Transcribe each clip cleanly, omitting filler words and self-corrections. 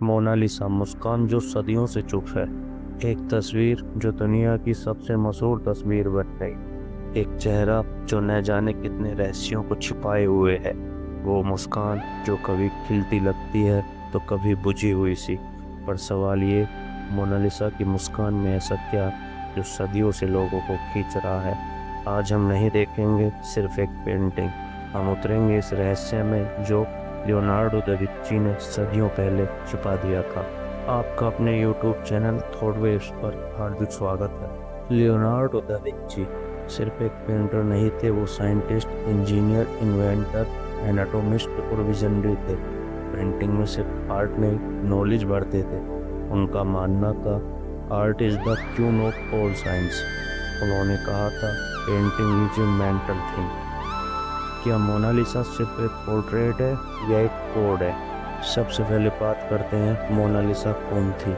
Mona Lisa मुस्कान जो सदियों से चुप है। एक तस्वीर जो दुनिया की सबसे मशहूर तस्वीर बन गई। एक चेहरा जो न जाने कितने रहस्यों को छिपाए हुए है। वो मुस्कान जो कभी खिलती लगती है तो कभी बुझी हुई सी। पर सवाल ये, मोनालिसा की मुस्कान में ऐसा क्या जो सदियों से लोगों को खींच रहा है। आज हम नहीं देखेंगे सिर्फ एक पेंटिंग, हम उतरेंगे इस रहस्य में जो लियोनार्डो दा विंची ने सदियों पहले छुपा दिया था। आपका अपने YouTube चैनल थॉट वेव्स पर हार्दिक स्वागत है। लियोनार्डो दा विंची सिर्फ एक पेंटर नहीं थे, वो साइंटिस्ट, इंजीनियर, इन्वेंटर, एनाटोमिस्ट और विजनरी थे। पेंटिंग में सिर्फ आर्ट नहीं, नॉलेज बढ़ते थे। उनका मानना था art is the queen of all science. उन्होंने कहा था painting is a mental thing. क्या मोनालिसा सिर्फ एक पोर्ट्रेट है या एक कोड है? सबसे पहले बात करते हैं मोनालिसा कौन थी।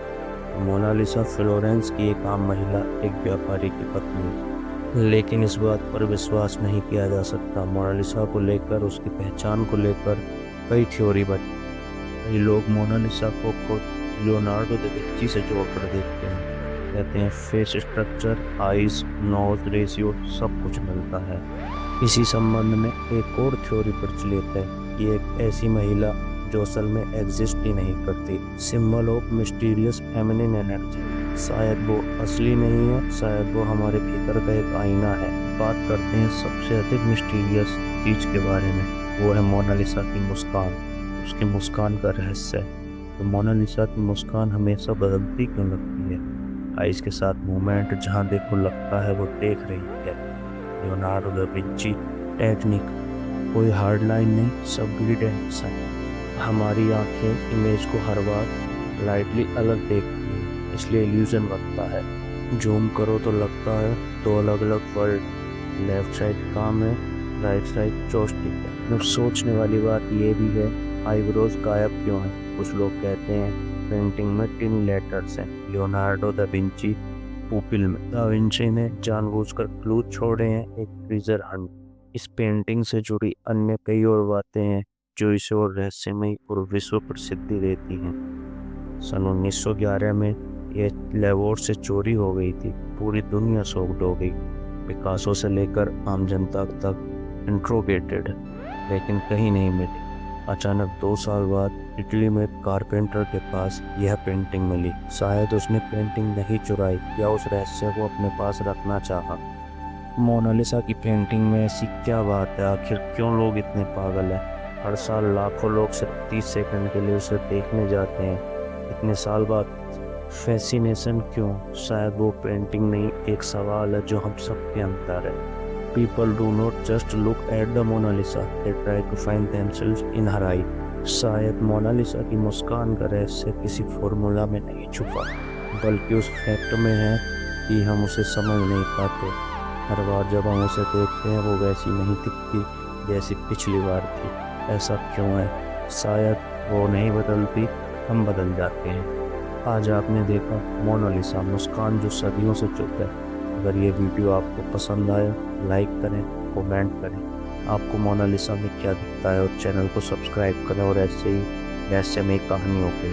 मोनालिसा फ्लोरेंस की एक आम महिला, एक व्यापारी की पत्नी। लेकिन इस बात पर विश्वास नहीं किया जा सकता। मोनालिसा को लेकर, उसकी पहचान को लेकर कई थ्योरी बनी। कई लोग मोनालिसा को खुद लियोनार्डो दा विंची से जोड़कर देखते हैं। कहते हैं face structure, eyes, nose ratio सब कुछ मिलता है। इसी संबंध में एक और थ्योरी प्रचलित है कि एक ऐसी महिला जो असल में एग्जिस्ट ही नहीं करती, symbol of mysterious feminine energy. शायद वो असली नहीं है, शायद वो हमारे भीतर का एक आईना है। बात करते हैं सबसे अधिक मिस्टीरियस चीज के बारे में, वो है मोनालिसा की मुस्कान। उसकी मुस्कान का रहस्य है। तो मोनालिसा की मुस्कान हमेशा बदलती क्यों लगती है? आइस के साथ मूवमेंट, जहाँ देखो लगता है वो देख रही है। लियोनार्डो दा विंची टेक्निक, कोई हार्ड लाइन नहीं, सब ग्रेडेशन। हमारी आंखें इमेज को हर बार लाइटली अलग देखती हैं, इसलिए इल्यूजन बनता है। जूम करो तो लगता है दो अलग अलग वर्ल्ड। लेफ्ट साइड काम है, राइट साइड चॉपस्टिक है। अब सोचने वाली बात ये भी है, आईब्रोज गायब क्यों है? कुछ लोग कहते हैं पेंटिंग में टिन लेटर्स हैं। लियोनार्डो दा विंची पुपिल में दा विंची ने जानबूझकर क्लू छोड़े हैं, एक ट्रेजर हंट। इस पेंटिंग से जुड़ी अन्य कई और बातें हैं जो इसे और रहस्यमयी और विश्व प्रसिद्धि देती हैं। सन 1911 में यह लेवोर से चोरी हो गई थी। पूरी दुनिया शॉक्ड हो गई, पिकासो से लेकर आम जनता तक इंट्रोगेटेड, लेकिन कहीं नहीं मिली। अचानक 2 साल बाद इटली में एक कारपेंटर के पास यह पेंटिंग मिली। शायद उसने पेंटिंग नहीं चुराई या उस रहस्य को अपने पास रखना चाहा। मोनालिसा की पेंटिंग में ऐसी क्या बात है? आखिर क्यों लोग इतने पागल हैं? हर साल लाखों लोग सिर्फ 30 सेकंड के लिए उसे देखने जाते हैं। इतने साल बाद फैसिनेशन क्यों? शायद वो पेंटिंग नहीं, एक सवाल है जो हम सबके अंदर है। People do not just look at the Mona Lisa, they try to find themselves in her eye. शायद मोनालिसा की मुस्कान का रहस्य किसी फॉर्मूला में नहीं छुपा, बल्कि उस फैक्ट में है कि हम उसे समझ नहीं पाते। हर बार जब हम उसे देखते हैं वो वैसी नहीं दिखती जैसी पिछली बार थी। ऐसा क्यों है? शायद वो नहीं बदलती, हम बदल जाते हैं। आज आपने देखा मोनालिसा मुस्कान जो सदियों से चुप है। अगर ये वीडियो आपको पसंद आया, लाइक करें, कमेंट करें। आपको मोनालिसा में क्या दिखता है, और चैनल को सब्सक्राइब करें और ऐसे ही रहस्यमयी कहानियों के